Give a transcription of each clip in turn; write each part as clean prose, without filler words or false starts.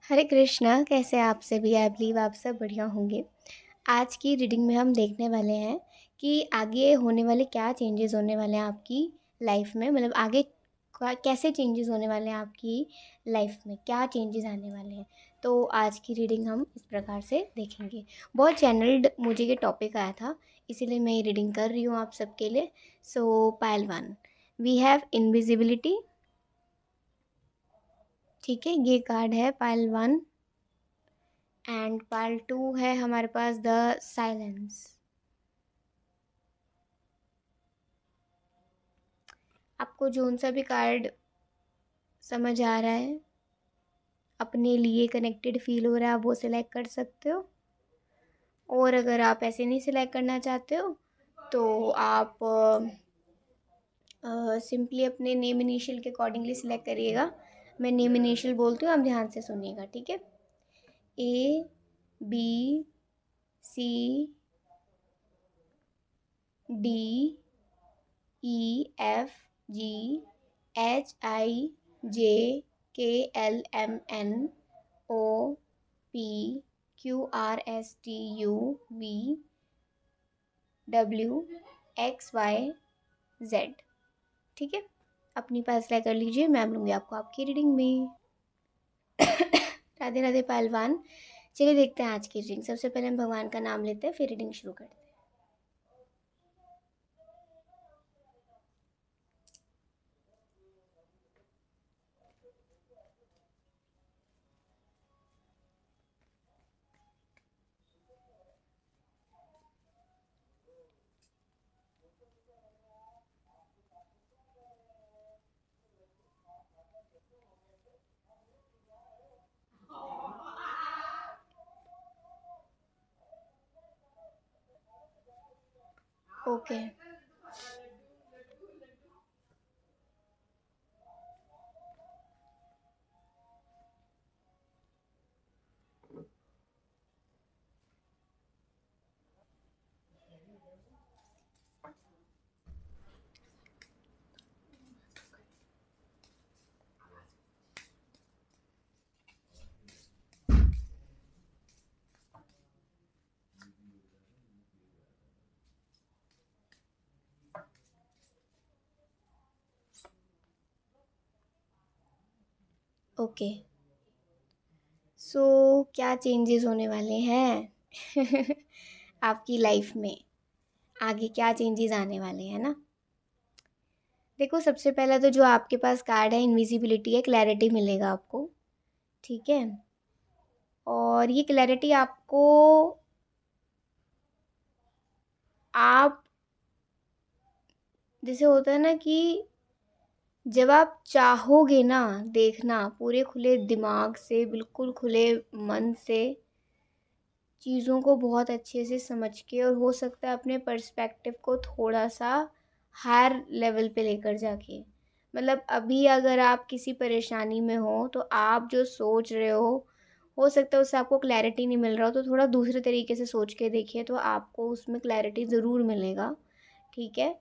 हरे कृष्णा, कैसे हैं आप सभी। आई बिलीव आप सब बढ़िया होंगे। आज की रीडिंग में हम देखने वाले हैं कि आगे होने वाले क्या चेंजेस होने वाले हैं आपकी लाइफ में। मतलब आगे कैसे चेंजेस होने वाले हैं आपकी लाइफ में, क्या चेंजेस आने वाले हैं। तो आज की रीडिंग हम इस प्रकार से देखेंगे। बहुत चैनल्ड मुझे ये टॉपिक आया था, इसीलिए मैं ये रीडिंग कर रही हूँ आप सबके लिए। So pile 1, we have invisibility. ठीक है, ये कार्ड है पाइल 1। एंड पाइल 2 है हमारे पास द साइलेंस। आपको जोन सा भी कार्ड समझ आ रहा है, अपने लिए कनेक्टेड फील हो रहा है, आप वो सिलेक्ट कर सकते हो। और अगर आप ऐसे नहीं सिलेक्ट करना चाहते हो तो आप सिंपली अपने नेम इनिशियल के अकॉर्डिंगली सिलेक्ट करिएगा। मैं नेम इनिशियल बोलती हूँ, आप ध्यान से सुनिएगा, ठीक है। A, B, C, D, E, F, G, H, I, J, K, L, M, N, O, P, Q, R, S, T, U, V, W, X, Y, Z. ठीक है, अपनी फैसला कर लीजिए, मैं लूँगी आपको आपकी रीडिंग में। राधे राधे पहलवान। चलिए देखते हैं आज की रीडिंग। सबसे पहले हम भगवान का नाम लेते हैं, फिर रीडिंग शुरू करते हैं। Okay, okay. सो क्या चेंजेस होने वाले हैं आपकी लाइफ में, आगे क्या चेंजेस आने वाले हैं ना। देखो, सबसे पहला तो जो आपके पास कार्ड है इनविजिबिलिटी है, क्लैरिटी मिलेगा आपको। ठीक है, और ये क्लैरिटी आपको, आप जैसे होता है ना कि जब आप चाहोगे ना देखना पूरे खुले दिमाग से, बिल्कुल खुले मन से, चीज़ों को बहुत अच्छे से समझ के, और हो सकता है अपने पर्सपेक्टिव को थोड़ा सा हायर लेवल पे लेकर जाके। मतलब अभी अगर आप किसी परेशानी में हो तो आप जो सोच रहे हो सकता है उससे आपको क्लैरिटी नहीं मिल रहा हो, तो थोड़ा दूसरे तरीके से सोच के देखिए तो आपको उसमें क्लैरिटी ज़रूर मिलेगा। ठीक है,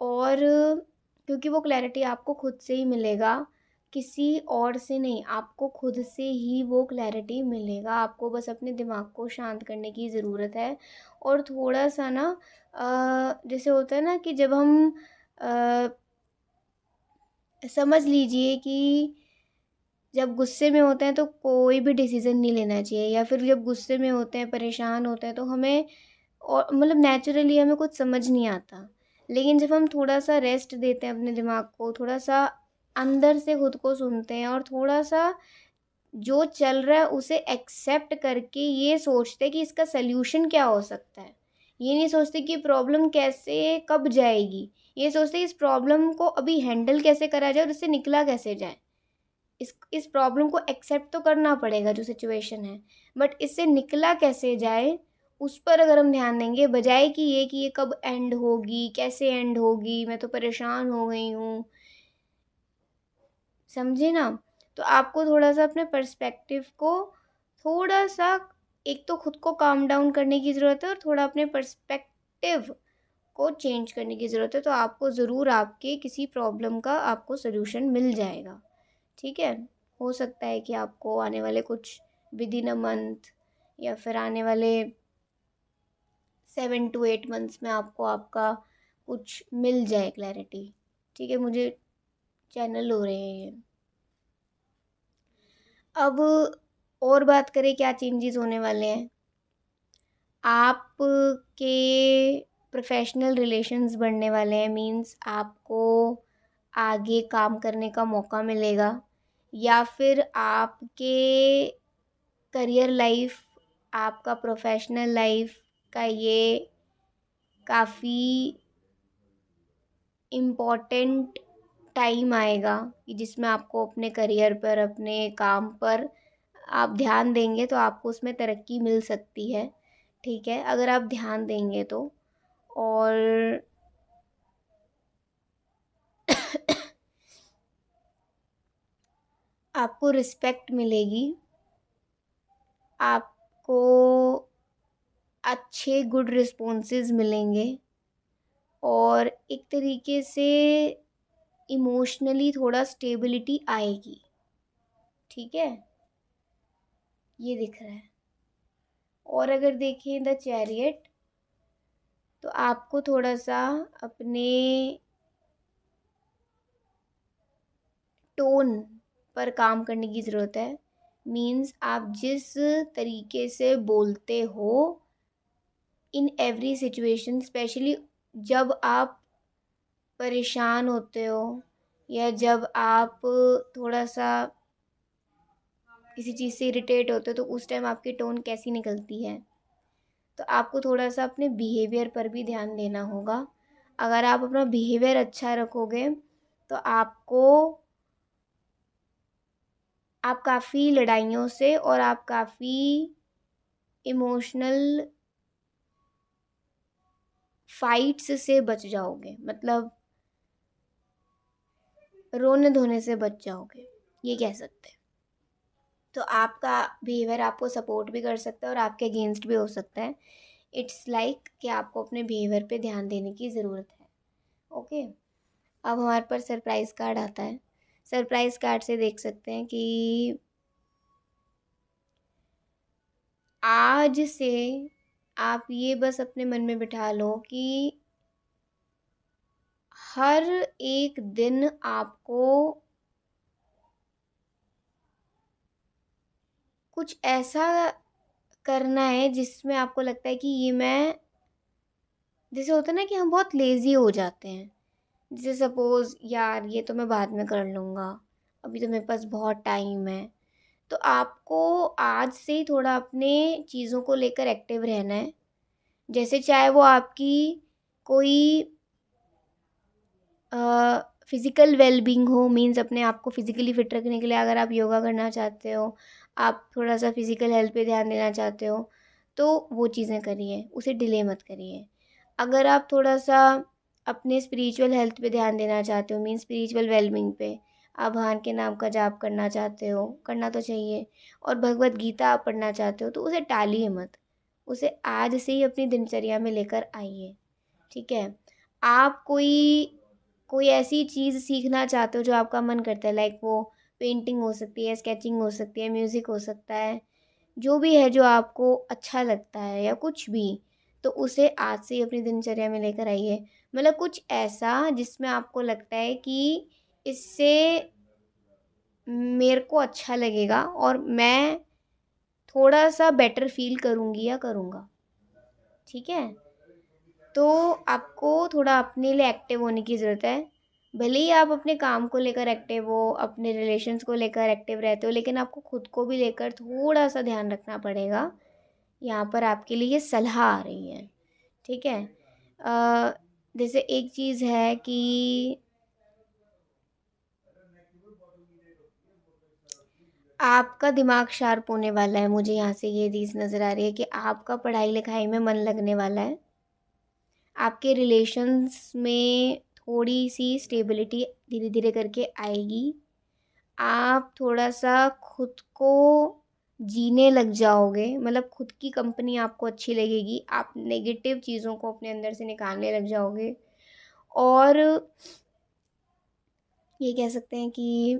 और क्योंकि वो क्लैरिटी आपको खुद से ही मिलेगा, किसी और से नहीं, आपको खुद से ही वो क्लैरिटी मिलेगा। आपको बस अपने दिमाग को शांत करने की ज़रूरत है। और थोड़ा सा ना जैसे होता है ना कि जब हम समझ लीजिए कि जब गुस्से में होते हैं तो कोई भी डिसीज़न नहीं लेना चाहिए, या फिर जब गुस्से में होते हैं, परेशान होते हैं, तो हमें और मतलब नेचुरली हमें कुछ समझ नहीं आता। लेकिन जब हम थोड़ा सा रेस्ट देते हैं अपने दिमाग को, थोड़ा सा अंदर से खुद को सुनते हैं, और थोड़ा सा जो चल रहा है उसे एक्सेप्ट करके ये सोचते हैं कि इसका सल्यूशन क्या हो सकता है। ये नहीं सोचते कि प्रॉब्लम कैसे कब जाएगी, ये सोचते हैं इस प्रॉब्लम को अभी हैंडल कैसे करा जाए और इससे निकला कैसे जाए। इस प्रॉब्लम को एक्सेप्ट तो करना पड़ेगा जो सिचुएशन है, बट इससे निकला कैसे जाए उस पर अगर हम ध्यान देंगे, बजाय कि ये कब एंड होगी, कैसे एंड होगी, मैं तो परेशान हो गई हूँ, समझे ना। तो आपको थोड़ा सा अपने पर्सपेक्टिव को थोड़ा सा, एक तो खुद को काम डाउन करने की ज़रूरत है, और थोड़ा अपने पर्सपेक्टिव को चेंज करने की ज़रूरत है। तो आपको ज़रूर आपके किसी प्रॉब्लम का आपको सल्यूशन मिल जाएगा। ठीक है, हो सकता है कि आपको आने वाले कुछ विद इन अ मंथ या फिर आने वाले 7 to 8 मंथ्स में आपको आपका कुछ मिल जाए क्लैरिटी। ठीक है, मुझे चैनल हो रहे हैं ये। अब और बात करें क्या चेंजेस होने वाले हैं। आपके प्रोफेशनल रिलेशंस बढ़ने वाले हैं, मीन्स आपको आगे काम करने का मौका मिलेगा, या फिर आपके करियर लाइफ, आपका प्रोफेशनल लाइफ का ये काफ़ी इम्पॉर्टेंट टाइम आएगा कि जिसमें आपको अपने करियर पर, अपने काम पर आप ध्यान देंगे तो आपको उसमें तरक्की मिल सकती है। ठीक है, अगर आप ध्यान देंगे तो। और आपको रिस्पेक्ट मिलेगी, आपको अच्छे गुड रिस्पॉन्सेज मिलेंगे, और एक तरीके से इमोशनली थोड़ा स्टेबिलिटी आएगी। ठीक है, ये दिख रहा है। और अगर देखें द चैरियट, तो आपको थोड़ा सा अपने टोन पर काम करने की ज़रूरत है। मीन्स आप जिस तरीके से बोलते हो इन एवरी सिचुएशन, स्पेशली जब आप परेशान होते हो या जब आप थोड़ा सा किसी चीज़ से इरिटेट होते हो, तो उस टाइम आपकी टोन कैसी निकलती है। तो आपको थोड़ा सा अपने बिहेवियर पर भी ध्यान देना होगा। अगर आप अपना बिहेवियर अच्छा रखोगे तो आप काफ़ी लड़ाइयों से और आप काफ़ी इमोशनल फाइट्स से बच जाओगे, मतलब रोने धोने से बच जाओगे, ये कह सकते हैं। तो आपका बिहेवियर आपको सपोर्ट भी कर सकता है और आपके अगेंस्ट भी हो सकता है। इट्स लाइक कि आपको अपने बिहेवियर पे ध्यान देने की ज़रूरत है। ओके, अब हमारे पास सरप्राइज़ कार्ड आता है। सरप्राइज़ कार्ड से देख सकते हैं कि आज से आप ये बस अपने मन में बिठा लो कि हर एक दिन आपको कुछ ऐसा करना है जिसमें आपको लगता है कि ये मैं, जैसे होता है ना कि हम बहुत लेज़ी हो जाते हैं, जैसे सपोज़ यार ये तो मैं बाद में कर लूँगा, अभी तो मेरे पास बहुत टाइम है। तो आपको आज से ही थोड़ा अपने चीज़ों को लेकर एक्टिव रहना है। जैसे चाहे वो आपकी कोई फिज़िकल वेलबींग हो, मीन्स अपने आप को फिज़िकली फ़िट रखने के लिए अगर आप योगा करना चाहते हो, आप थोड़ा सा फिज़िकल हेल्थ पे ध्यान देना चाहते हो, तो वो चीज़ें करिए, उसे डिले मत करिए। अगर आप थोड़ा सा अपने स्पिरिचुअल हेल्थ पे ध्यान देना चाहते हो, मीन्स स्पिरिचुअल वेलबींग पे, आप भगवान के नाम का जाप करना चाहते हो, करना तो चाहिए, और भगवत गीता आप पढ़ना चाहते हो, तो उसे टालिए मत, उसे आज से ही अपनी दिनचर्या में लेकर आइए। ठीक है, आप कोई कोई ऐसी चीज़ सीखना चाहते हो जो आपका मन करता है, लाइक वो पेंटिंग हो सकती है, स्केचिंग हो सकती है, म्यूज़िक हो सकता है, जो भी है जो आपको अच्छा लगता है या कुछ भी, तो उसे आज से ही अपनी दिनचर्या में लेकर आइए। मतलब कुछ ऐसा जिसमें आपको लगता है कि इससे मेरे को अच्छा लगेगा और मैं थोड़ा सा बेटर फील करूँगी या करूँगा। ठीक है, तो आपको थोड़ा अपने लिए एक्टिव होने की ज़रूरत है। भले ही आप अपने काम को लेकर एक्टिव हो, अपने रिलेशंस को लेकर एक्टिव रहते हो, लेकिन आपको खुद को भी लेकर थोड़ा सा ध्यान रखना पड़ेगा। यहाँ पर आपके लिए ये सलाह आ रही है। ठीक है, जैसे एक चीज़ है कि आपका दिमाग शार्प होने वाला है। मुझे यहाँ से ये चीज़ नज़र आ रही है कि आपका पढ़ाई लिखाई में मन लगने वाला है। आपके रिलेशंस में थोड़ी सी स्टेबिलिटी धीरे धीरे करके आएगी। आप थोड़ा सा खुद को जीने लग जाओगे, मतलब खुद की कंपनी आपको अच्छी लगेगी। आप नेगेटिव चीज़ों को अपने अंदर से निकालने लग जाओगे, और ये कह सकते हैं कि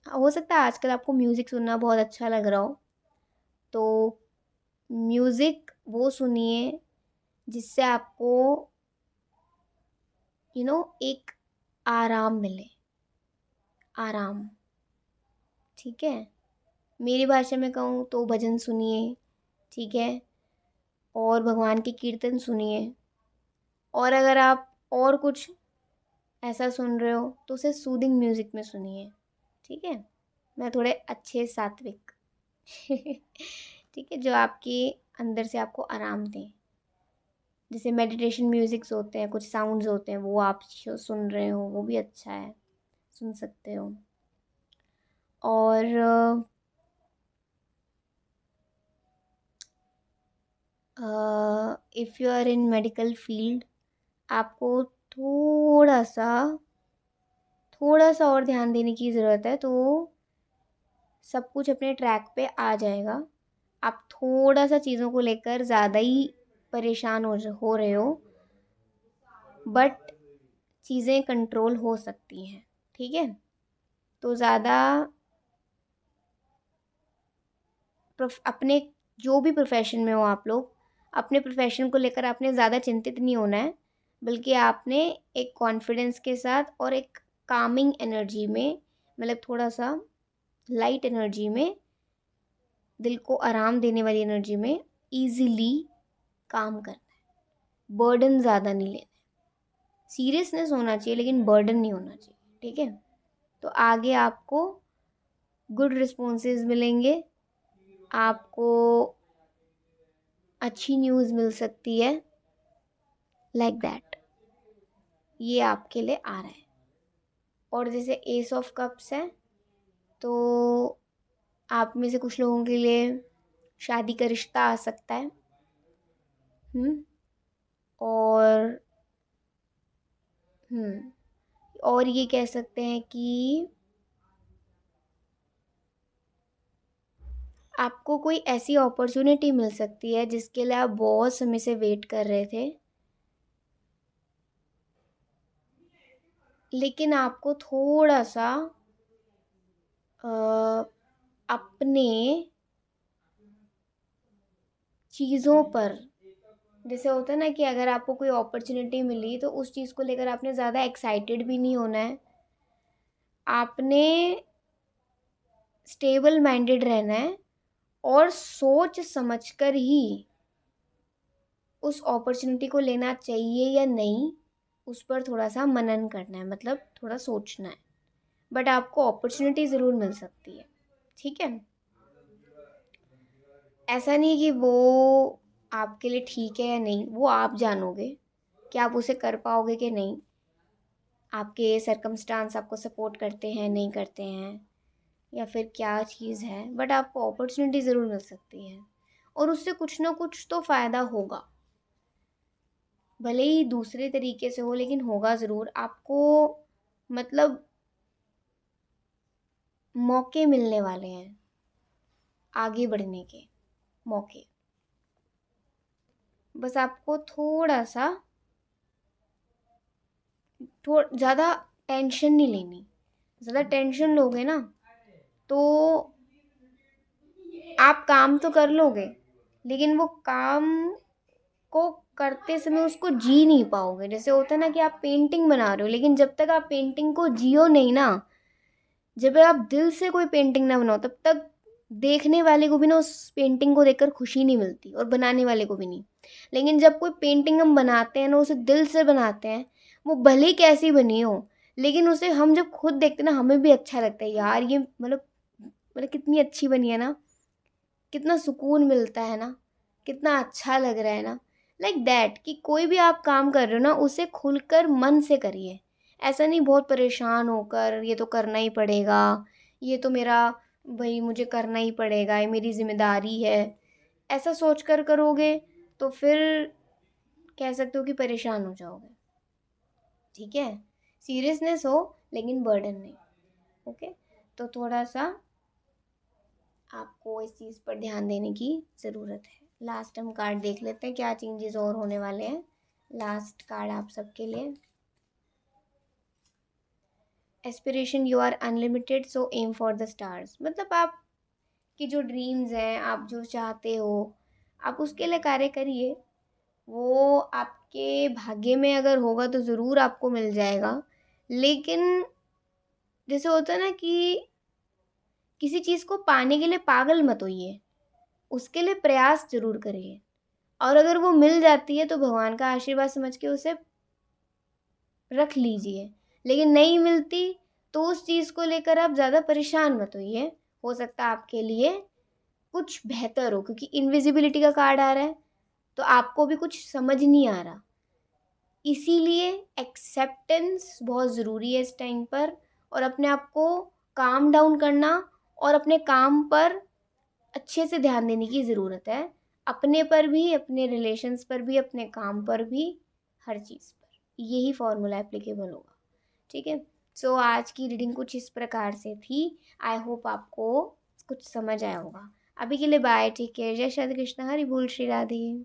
हो सकता है आजकल आपको म्यूज़िक सुनना बहुत अच्छा लग रहा हो, तो म्यूज़िक वो सुनिए जिससे आपको एक आराम मिले, आराम। ठीक है, मेरी भाषा में कहूँ तो भजन सुनिए, ठीक है, और भगवान के कीर्तन सुनिए। और अगर आप और कुछ ऐसा सुन रहे हो तो उसे सूदिंग म्यूज़िक में सुनिए, ठीक है। मैं थोड़े अच्छे सात्विक ठीक है, जो आपके अंदर से आपको आराम दें। जैसे मेडिटेशन म्यूज़िक्स होते हैं, कुछ साउंड्स होते हैं, वो आप सुन रहे हो, वो भी अच्छा है, सुन सकते हो। और if you are in medical field, आपको थोड़ा सा और ध्यान देने की ज़रूरत है, तो सब कुछ अपने ट्रैक पे आ जाएगा। आप थोड़ा सा चीज़ों को लेकर ज़्यादा ही परेशान हो रहे हो, बट चीज़ें कंट्रोल हो सकती हैं, ठीक है। तो ज़्यादा अपने जो भी प्रोफेशन में हो आप लोग, अपने प्रोफेशन को लेकर आपने ज़्यादा चिंतित नहीं होना है, बल्कि आपने एक कॉन्फिडेंस के साथ और एक कामिंग एनर्जी में, मतलब थोड़ा सा लाइट एनर्जी में, दिल को आराम देने वाली एनर्जी में ईज़िली काम करना है। बर्डन ज़्यादा नहीं लेना, सीरियसनेस होना चाहिए लेकिन बर्डन नहीं होना चाहिए, ठीक है। तो आगे आपको गुड रिस्पॉन्सेज मिलेंगे, आपको अच्छी न्यूज़ मिल सकती है, लाइक दैट। ये आपके लिए आ रहा है। और जैसे एस ऑफ कप्स है, तो आप में से कुछ लोगों के लिए शादी का रिश्ता आ सकता है। और और ये कह सकते हैं कि आपको कोई ऐसी अपॉर्चुनिटी मिल सकती है जिसके लिए आप बहुत समय से वेट कर रहे थे, लेकिन आपको थोड़ा सा अपने चीज़ों पर, जैसे होता है ना कि अगर आपको कोई अपॉर्चुनिटी मिली तो उस चीज़ को लेकर आपने ज़्यादा एक्साइटेड भी नहीं होना है, आपने स्टेबल माइंडेड रहना है और सोच समझकर ही उस अपॉर्चुनिटी को लेना चाहिए या नहीं, उस पर थोड़ा सा मनन करना है, मतलब थोड़ा सोचना है। बट आपको अपॉर्चुनिटी ज़रूर मिल सकती है, ठीक है। ऐसा नहीं कि वो आपके लिए ठीक है या नहीं, वो आप जानोगे कि आप उसे कर पाओगे कि नहीं, आपके सर्कमस्टांस आपको सपोर्ट करते हैं नहीं करते हैं, या फिर क्या चीज़ है। बट आपको अपॉर्चुनिटी ज़रूर मिल सकती है और उससे कुछ ना कुछ तो फ़ायदा होगा, भले ही दूसरे तरीके से हो, लेकिन होगा ज़रूर आपको। मतलब मौके मिलने वाले हैं, आगे बढ़ने के मौके। बस आपको थोड़ा सा ज़्यादा टेंशन नहीं लेनी। ज़्यादा टेंशन लोगे ना तो आप काम तो कर लोगे, लेकिन वो काम को करते समय उसको जी नहीं पाओगे। जैसे होता है ना कि आप पेंटिंग बना रहे हो, लेकिन जब तक आप पेंटिंग को जियो नहीं ना, जब आप दिल से कोई पेंटिंग ना बनाओ, तब तक देखने वाले को भी ना उस पेंटिंग को देखकर खुशी नहीं मिलती और बनाने वाले को भी नहीं। लेकिन जब कोई पेंटिंग हम बनाते हैं ना, उसे दिल से बनाते हैं, वो भले ही कैसी बनी हो, लेकिन उसे हम जब खुद देखते हैं ना, हमें भी अच्छा लगता है, यार ये मतलब कितनी अच्छी बनी है ना, कितना सुकून मिलता है ना, कितना अच्छा लग रहा है ना। लाइक दैट, कि कोई भी आप काम कर रहे हो ना, उसे खुलकर मन से करिए। ऐसा नहीं बहुत परेशान होकर ये तो करना ही पड़ेगा, ये तो मेरा, भाई मुझे करना ही पड़ेगा, ये मेरी जिम्मेदारी है, ऐसा सोच कर करोगे तो फिर कह सकते हो कि परेशान हो जाओगे, ठीक है। सीरियसनेस हो लेकिन बर्डन नहीं, ओके। तो थोड़ा सा आपको इस चीज़ पर ध्यान देने की ज़रूरत है। लास्ट हम कार्ड देख लेते हैं क्या चेंजेस और होने वाले हैं। लास्ट कार्ड आप सबके लिए, aspiration you are unlimited, so aim for the stars. मतलब आप की जो ड्रीम्स हैं, आप जो चाहते हो, आप उसके लिए कार्य करिए। वो आपके भाग्य में अगर होगा तो ज़रूर आपको मिल जाएगा। लेकिन जैसे होता है ना कि किसी चीज़ को पाने के लिए पागल मत होइए, उसके लिए प्रयास ज़रूर करिए। और अगर वो मिल जाती है तो भगवान का आशीर्वाद समझ के उसे रख लीजिए। लेकिन नहीं मिलती तो उस चीज़ को लेकर आप ज़्यादा परेशान मत होइए। हो सकता है आपके लिए कुछ बेहतर हो, क्योंकि इनविजिबिलिटी का कार्ड आ रहा है तो आपको भी कुछ समझ नहीं आ रहा। इसीलिए एक्सेप्टेंस बहुत ज़रूरी है इस टाइम पर, और अपने आप को काम डाउन करना और अपने काम पर अच्छे से ध्यान देने की ज़रूरत है। अपने पर भी, अपने रिलेशंस पर भी, अपने काम पर भी, हर चीज़ पर यही फॉर्मूला एप्लीकेबल होगा। ठीक है। सो आज की रीडिंग कुछ इस प्रकार से थी। आई होप आपको कुछ समझ आया होगा। अभी के लिए बाय, टेक केयर, जय श्री कृष्ण, हरि बोल, श्री राधे।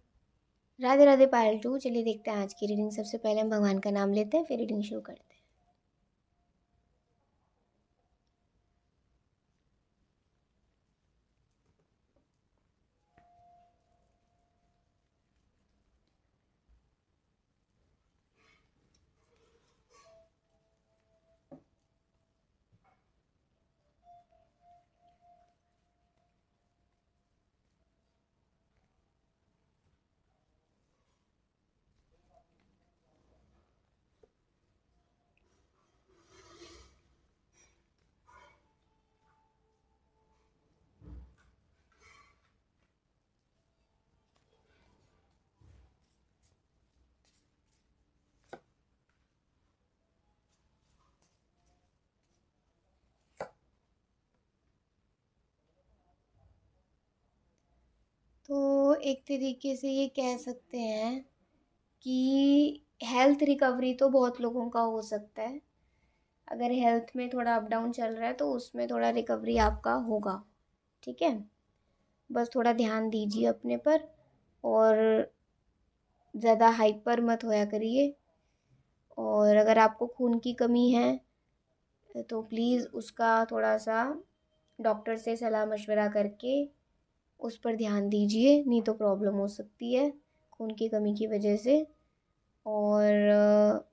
राधे राधे पायल टू। चलिए देखते हैं आज की रीडिंग। सबसे पहले हम भगवान का नाम लेते हैं, फिर रीडिंग शुरू करते हैं। तो एक तरीके से ये कह सकते हैं कि हेल्थ रिकवरी तो बहुत लोगों का हो सकता है। अगर हेल्थ में थोड़ा अप डाउन चल रहा है तो उसमें थोड़ा रिकवरी आपका होगा। ठीक है। बस थोड़ा ध्यान दीजिए अपने पर, और ज़्यादा हाइपर मत होया करिए। और अगर आपको खून की कमी है तो प्लीज़ उसका थोड़ा सा डॉक्टर से सलाह मशवरा करके उस पर ध्यान दीजिए, नहीं तो प्रॉब्लम हो सकती है खून की कमी की वजह से। और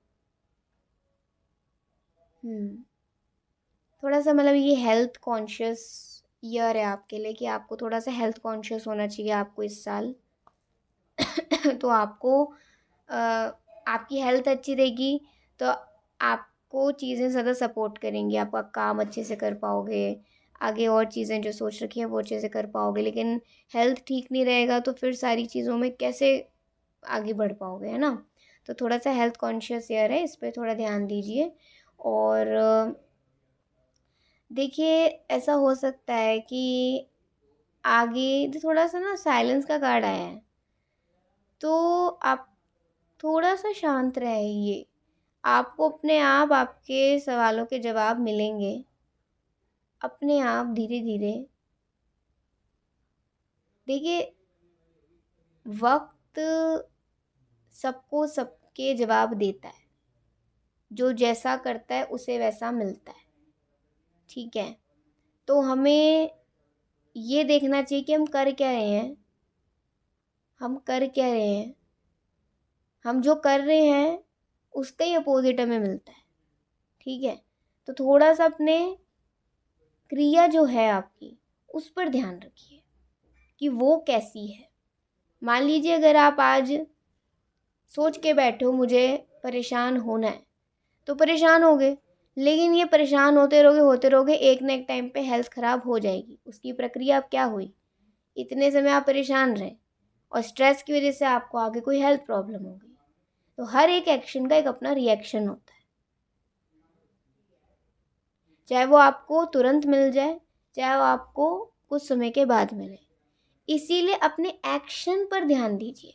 थोड़ा सा मतलब ये हेल्थ कॉन्शियस ईयर है आपके लिए, कि आपको थोड़ा सा हेल्थ कॉन्शियस होना चाहिए आपको इस साल। तो आपको आपकी हेल्थ अच्छी रहेगी तो आपको चीज़ें ज़्यादा सपोर्ट करेंगी, आपका काम अच्छे से कर पाओगे, आगे और चीज़ें जो सोच रखी हैं वो अच्छे से कर पाओगे। लेकिन हेल्थ ठीक नहीं रहेगा तो फिर सारी चीज़ों में कैसे आगे बढ़ पाओगे, है ना। तो थोड़ा सा हेल्थ कॉन्शियस ईयर है, इस पर थोड़ा ध्यान दीजिए। और देखिए ऐसा हो सकता है कि आगे जो थोड़ा सा ना साइलेंस का कार्ड आया है, तो आप थोड़ा सा शांत रहिए। आपको अपने आप आपके सवालों के जवाब मिलेंगे अपने आप, धीरे धीरे। देखिए वक्त सबको सबके जवाब देता है, जो जैसा करता है उसे वैसा मिलता है। ठीक है। तो हमें ये देखना चाहिए कि हम कर क्या रहे हैं, हम कर क्या रहे हैं। हम जो कर रहे हैं उसका ही अपोजिट हमें मिलता है। ठीक है। तो थोड़ा सा अपने क्रिया जो है आपकी उस पर ध्यान रखिए कि वो कैसी है। मान लीजिए अगर आप आज सोच के बैठे हो मुझे परेशान होना है, तो परेशान होगे। लेकिन ये परेशान होते रहोगे, एक ना एक टाइम पे हेल्थ ख़राब हो जाएगी। उसकी प्रक्रिया अब क्या हुई, इतने समय आप परेशान रहे और स्ट्रेस की वजह से आपको आगे कोई हेल्थ प्रॉब्लम हो गई। तो हर एक एक्शन का एक अपना रिएक्शन होता है, चाहे वो आपको तुरंत मिल जाए, चाहे वो आपको कुछ समय के बाद मिले। इसीलिए अपने एक्शन पर ध्यान दीजिए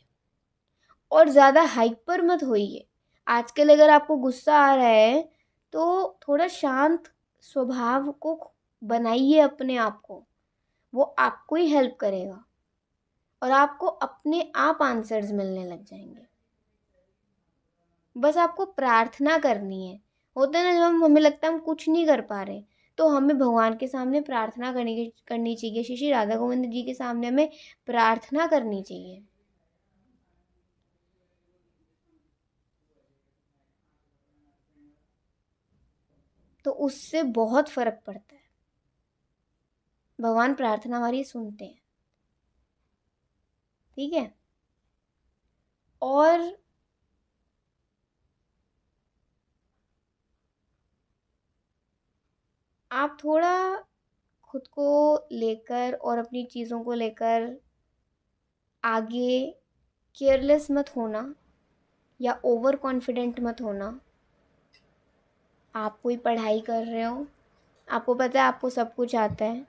और ज़्यादा हाइपर मत होइए। आजकल अगर आपको गुस्सा आ रहा है तो थोड़ा शांत स्वभाव को बनाइए अपने आप को, वो आपको ही हेल्प करेगा और आपको अपने आप आंसर्स मिलने लग जाएंगे। बस आपको प्रार्थना करनी है। होता है ना, जब हमें लगता है हम कुछ नहीं कर पा रहे, तो हमें भगवान के सामने प्रार्थना करनी चाहिए। श्री श्री राधा गोविंद जी के सामने हमें प्रार्थना करनी चाहिए। तो उससे बहुत फर्क पड़ता है। भगवान प्रार्थना हमारी सुनते हैं। ठीक है। और आप थोड़ा खुद को लेकर और अपनी चीज़ों को लेकर आगे केयरलेस मत होना या ओवर कॉन्फिडेंट मत होना। आप कोई पढ़ाई कर रहे हो, आपको पता है आपको सब कुछ आता है,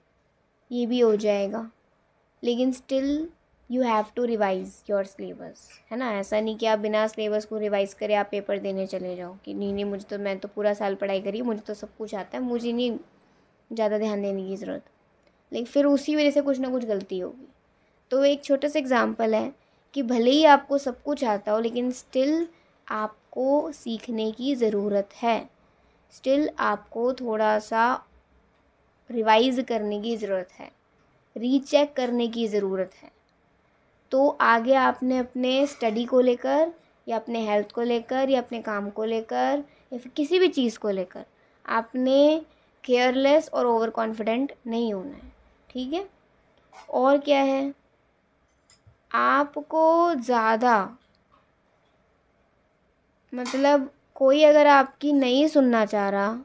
ये भी हो जाएगा, लेकिन still you have to revise your syllabus, है ना। ऐसा नहीं कि आप बिना सिलेबस को रिवाइज करे आप पेपर देने चले जाओ कि नहीं नहीं मुझे तो, मैं तो पूरा साल पढ़ाई करी, मुझे तो सब कुछ आता है, मुझे नहीं ज़्यादा ध्यान देने की ज़रूरत। लेकिन फिर उसी वजह से कुछ ना कुछ गलती होगी। तो एक छोटा सा एग्जांपल है कि भले ही आपको सब कुछ आता हो, लेकिन स्टिल आपको सीखने की ज़रूरत है, स्टिल आपको थोड़ा सा रिवाइज करने की ज़रूरत है, रीचेक करने की ज़रूरत है। तो आगे आपने अपने स्टडी को लेकर या अपने हेल्थ को लेकर या अपने काम को लेकर या फिर किसी भी चीज़ को लेकर आपने केयरलेस और ओवर कॉन्फिडेंट नहीं होना है। ठीक है। और क्या है, आपको ज़्यादा मतलब कोई अगर आपकी नहीं सुनना चाह रहा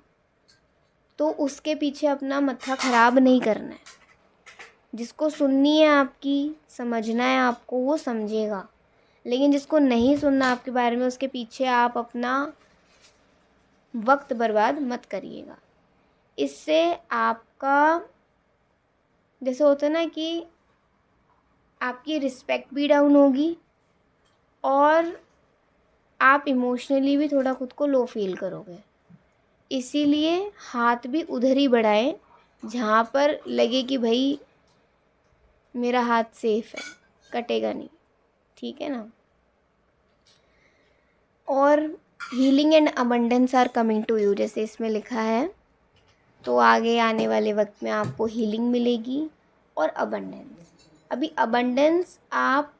तो उसके पीछे अपना माथा ख़राब नहीं करना है। जिसको सुननी है आपकी, समझना है आपको, वो समझेगा। लेकिन जिसको नहीं सुनना आपके बारे में, उसके पीछे आप अपना वक्त बर्बाद मत करिएगा। इससे आपका जैसे होता है ना कि आपकी रिस्पेक्ट भी डाउन होगी और आप इमोशनली भी थोड़ा खुद को लो फील करोगे। इसीलिए हाथ भी उधर ही बढ़ाएं जहाँ पर लगे कि भाई मेरा हाथ सेफ है, कटेगा नहीं। ठीक है ना। और healing and abundance are coming to you, जैसे इसमें लिखा है। तो आगे आने वाले वक्त में आपको हीलिंग मिलेगी और अबंडेंस। अभी अबंडेंस आप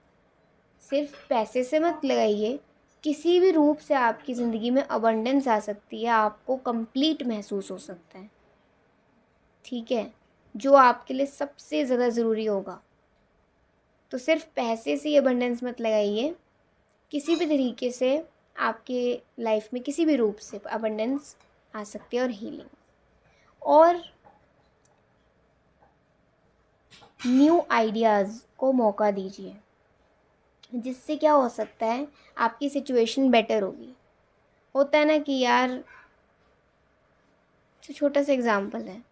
सिर्फ पैसे से मत लगाइए, किसी भी रूप से आपकी ज़िंदगी में अबंडेंस आ सकती है, आपको कंप्लीट महसूस हो सकता है। ठीक है। जो आपके लिए सबसे ज़्यादा ज़रूरी होगा। तो सिर्फ पैसे से ही अबंडेंस मत लगाइए, किसी भी तरीके से आपके लाइफ में किसी भी रूप से अबंडेंस आ सकती है और हीलिंग। और न्यू आइडियाज़ को मौका दीजिए, जिससे क्या हो सकता है आपकी सिचुएशन बेटर होगी। होता है ना कि यार, छोटा सा एग्जांपल है,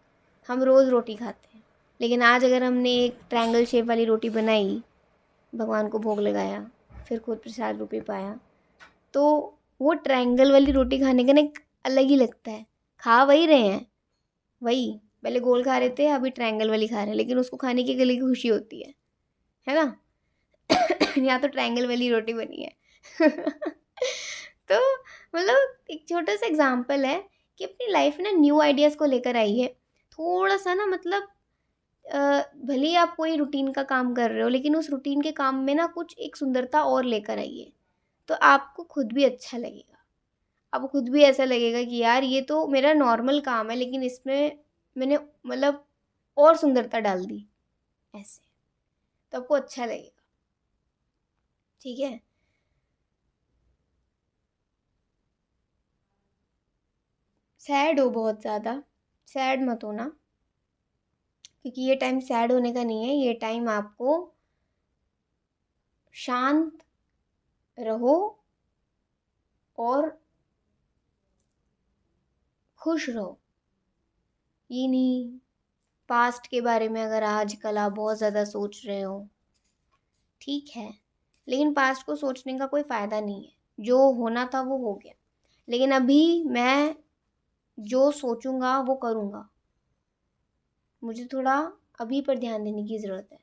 हम रोज़ रोटी खाते हैं, लेकिन आज अगर हमने एक ट्रायंगल शेप वाली रोटी बनाई, भगवान को भोग लगाया, फिर खुद प्रसाद रूपी पाया, तो वो ट्रायंगल वाली रोटी खाने का ना एक अलग ही लगता है। खा वही रहे हैं, वही पहले गोल खा रहे थे, अभी ट्रायंगल वाली खा रहे हैं, लेकिन उसको खाने की अलग ही खुशी होती है ना। यहाँ तो ट्रायंगल वाली रोटी बनी है। तो मतलब एक छोटा सा एग्जांपल है कि अपनी लाइफ में ना न्यू आइडियाज़ को लेकर आइए। थोड़ा सा ना मतलब भले ही आप कोई रूटीन का काम कर रहे हो, लेकिन उस रूटीन के काम में ना कुछ एक सुंदरता और लेकर आइए, तो आपको खुद भी अच्छा लगेगा। आपको खुद भी ऐसा लगेगा कि यार ये तो मेरा नॉर्मल काम है, लेकिन इसमें मैंने मतलब और सुंदरता डाल दी, ऐसे तो आपको अच्छा लगेगा। ठीक है। सैड हो, बहुत ज़्यादा सैड मत होना, क्योंकि ये टाइम सैड होने का नहीं है। ये टाइम आपको शांत रहो और खुश रहो। ये नहीं पास्ट के बारे में अगर आजकल आप बहुत ज़्यादा सोच रहे हो, ठीक है, लेकिन पास्ट को सोचने का कोई फ़ायदा नहीं है। जो होना था वो हो गया, लेकिन अभी मैं जो सोचूंगा वो करूँगा। मुझे थोड़ा अभी पर ध्यान देने की ज़रूरत है,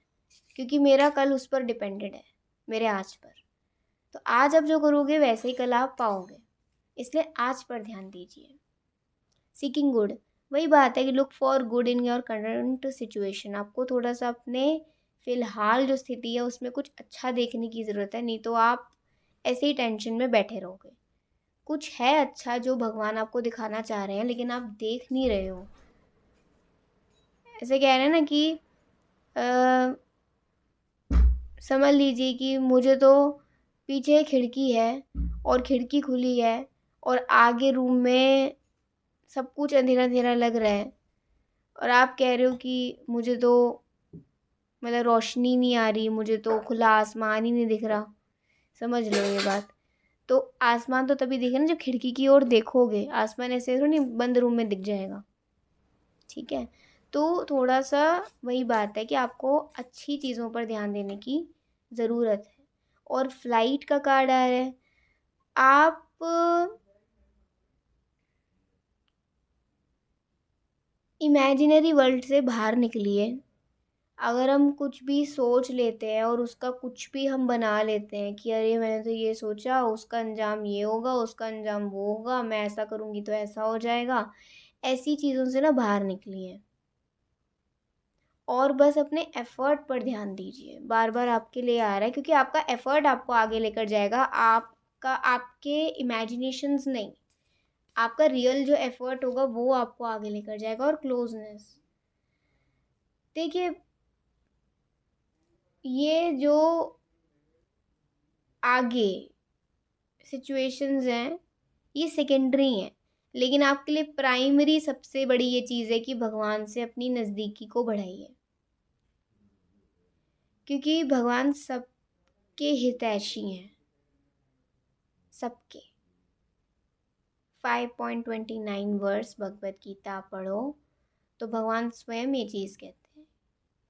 क्योंकि मेरा कल उस पर डिपेंडेड है, मेरे आज पर। तो आज आप जो करोगे वैसे ही कल आप पाओगे, इसलिए आज पर ध्यान दीजिए। सीकिंग गुड, वही बात है कि look for good in your current situation. आपको थोड़ा सा अपने फ़िलहाल जो स्थिति है उसमें कुछ अच्छा देखने की ज़रूरत है, नहीं तो आप ऐसे ही टेंशन में बैठे रहोगे। कुछ है अच्छा जो भगवान आपको दिखाना चाह रहे हैं, लेकिन आप देख नहीं रहे हो। ऐसे कह रहे हैं ना कि अ, समझ लीजिए कि मुझे तो पीछे खिड़की है और खिड़की खुली है और आगे रूम में सब कुछ अंधेरा अंधेरा लग रहा है, और आप कह रहे हो कि मुझे तो मतलब रोशनी नहीं आ रही, मुझे तो खुला आसमान ही नहीं दिख रहा। समझ लो ये बात। तो आसमान तो तभी दिखे ना जब खिड़की की ओर देखोगे, आसमान ऐसे थोड़ी बंद रूम में दिख जाएगा। ठीक है, तो थोड़ा सा वही बात है कि आपको अच्छी चीज़ों पर ध्यान देने की ज़रूरत है। और फ्लाइट का कार्ड आ रहा है, आप इमेजिनरी वर्ल्ड से बाहर निकलिए। अगर हम कुछ भी सोच लेते हैं और उसका कुछ भी हम बना लेते हैं कि अरे मैंने तो ये सोचा, उसका अंजाम ये होगा, उसका अंजाम वो होगा, मैं ऐसा करूँगी तो ऐसा हो जाएगा, ऐसी चीज़ों से ना बाहर निकलिए और बस अपने एफ़र्ट पर ध्यान दीजिए। बार बार आपके लिए आ रहा है क्योंकि आपका एफ़र्ट आपको आगे लेकर जाएगा, आपका आपके इमेजिनेशंस नहीं। आपका रियल जो एफ़र्ट होगा वो आपको आगे लेकर जाएगा। और क्लोजनेस, देखिए ये जो आगे सिचुएशंस हैं ये सेकेंडरी हैं, लेकिन आपके लिए प्राइमरी सबसे बड़ी ये चीज़ है कि भगवान से अपनी नज़दीकी को बढ़ाइए, क्योंकि भगवान सबके हितैषी हैं, सबके। 5.29 वर्स भगवत गीता पढ़ो तो भगवान स्वयं ये चीज़ कहते हैं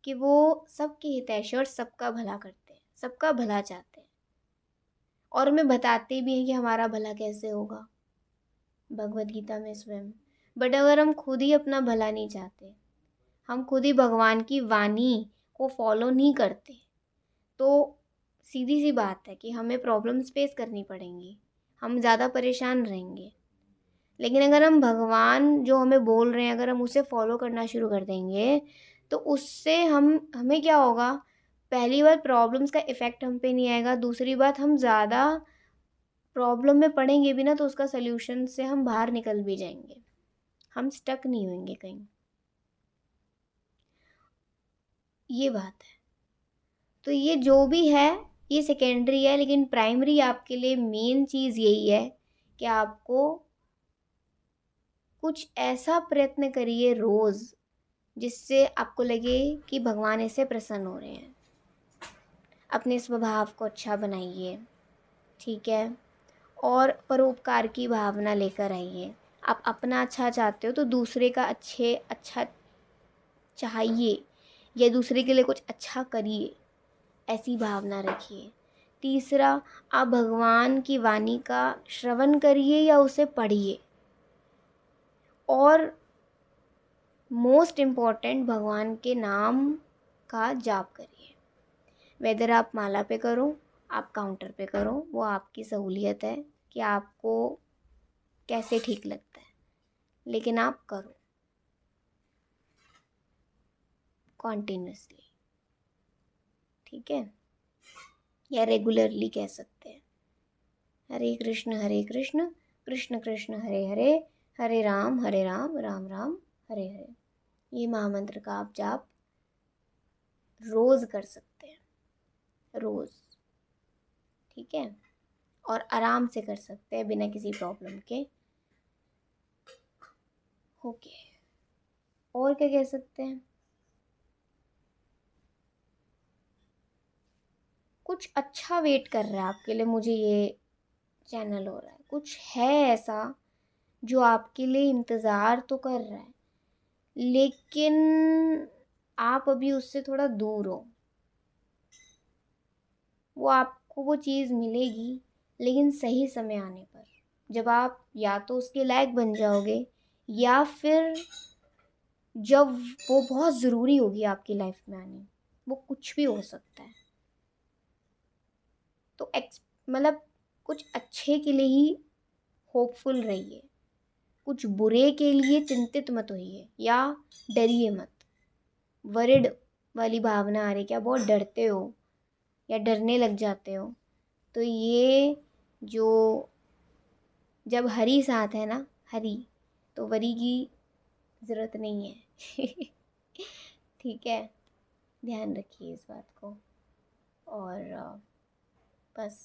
कि वो सबके हितैषी और सबका भला करते हैं, सबका भला चाहते हैं, और हमें बताते भी हैं कि हमारा भला कैसे होगा भगवत गीता में स्वयं। बट अगर हम खुद ही अपना भला नहीं चाहते, हम खुद ही भगवान की वाणी को फॉलो नहीं करते, तो सीधी सी बात है कि हमें प्रॉब्लम्स फेस करनी पड़ेंगी, हम ज़्यादा परेशान रहेंगे। लेकिन अगर हम भगवान जो हमें बोल रहे हैं अगर हम उसे फॉलो करना शुरू कर देंगे, तो उससे हमें क्या होगा, पहली बात प्रॉब्लम्स का इफ़ेक्ट हम पे नहीं आएगा, दूसरी बात हम ज़्यादा प्रॉब्लम में पड़ेंगे भी ना तो उसका सल्यूशन से हम बाहर निकल भी जाएंगे, हम स्टक नहीं होंगे कहीं। ये बात है। तो ये जो भी है ये सेकेंडरी है, लेकिन प्राइमरी आपके लिए मेन चीज़ यही है कि आपको कुछ ऐसा प्रयत्न करिए रोज़ जिससे आपको लगे कि भगवान इससे प्रसन्न हो रहे हैं। अपने स्वभाव को अच्छा बनाइए, ठीक है, और परोपकार की भावना लेकर आइए। आप अपना अच्छा चाहते हो तो दूसरे का अच्छा चाहिए या दूसरे के लिए कुछ अच्छा करिए, ऐसी भावना रखिए। तीसरा, आप भगवान की वाणी का श्रवण करिए या उसे पढ़िए, और मोस्ट इम्पॉर्टेंट भगवान के नाम का जाप करिए। वेदर आप माला पे करो, आप काउंटर पे करो, वो आपकी सहूलियत है कि आपको कैसे ठीक लगता है, लेकिन आप करो कॉन्टिन्यूसली, ठीक है, या रेगुलरली कह सकते हैं। हरे कृष्ण कृष्ण कृष्ण हरे हरे, हरे राम राम राम हरे हरे। ये महामंत्र का आप जाप रोज़ कर सकते हैं, रोज़, ठीक है, और आराम से कर सकते हैं बिना किसी प्रॉब्लम के। ओके, और क्या कह सकते हैं, कुछ अच्छा वेट कर रहा है आपके लिए, मुझे ये चैनल हो रहा है कुछ है ऐसा जो आपके लिए इंतज़ार तो कर रहा है, लेकिन आप अभी उससे थोड़ा दूर हो। वो आपको वो चीज़ मिलेगी, लेकिन सही समय आने पर, जब आप या तो उसके लायक बन जाओगे या फिर जब वो बहुत ज़रूरी होगी आपकी लाइफ में आनी। वो कुछ भी हो सकता है। तो मतलब कुछ अच्छे के लिए ही होपफुल रहिए, कुछ बुरे के लिए चिंतित मत होइए या डरिए मत। वरिड वाली भावना आ रही, क्या बहुत डरते हो या डरने लग जाते हो, तो ये जो जब हरी साथ है ना, हरी, तो वरी की ज़रूरत नहीं है। ठीक है, ध्यान रखिए इस बात को। और बस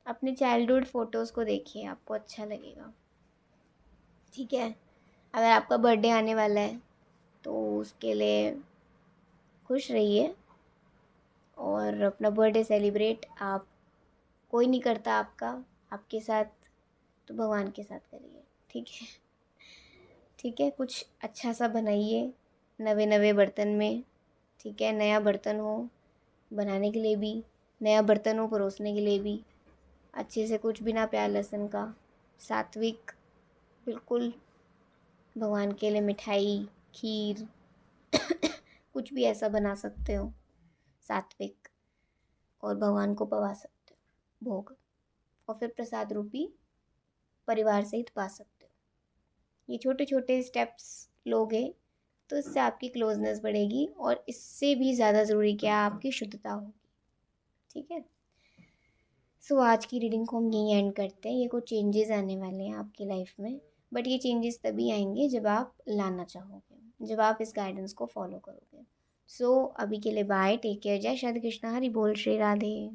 अपने चाइल्डहुड फ़ोटोज़ को देखिए, आपको अच्छा लगेगा। ठीक है, अगर आपका बर्थडे आने वाला है तो उसके लिए खुश रहिए और अपना बर्थडे सेलिब्रेट आप, कोई नहीं करता आपका, आपके साथ तो भगवान के साथ करिए। ठीक है, ठीक है, कुछ अच्छा सा बनाइए नवे नवे बर्तन में। ठीक है, नया बर्तन हो बनाने के लिए भी, नया बर्तन हो परोसने के लिए भी। अच्छे से कुछ बिना प्याज लहसुन का, सात्विक बिल्कुल, भगवान के लिए मिठाई, खीर, कुछ भी ऐसा बना सकते हो सात्विक, और भगवान को पवा सकते हो भोग, और फिर प्रसाद रूपी परिवार सहित पा सकते हो। ये छोटे छोटे स्टेप्स लोगे तो इससे आपकी क्लोजनेस बढ़ेगी, और इससे भी ज़्यादा ज़रूरी क्या, आपकी शुद्धता होगी। ठीक है, सो आज की रीडिंग को हम यहीं एंड करते हैं। ये कुछ चेंजेस आने वाले हैं आपकी लाइफ में, बट ये चेंजेस तभी आएंगे जब आप लाना चाहोगे, जब आप इस गाइडेंस को फॉलो करोगे। सो अभी के लिए बाय, टेक केयर, जय श्री कृष्णा, हरि बोल, श्री राधे।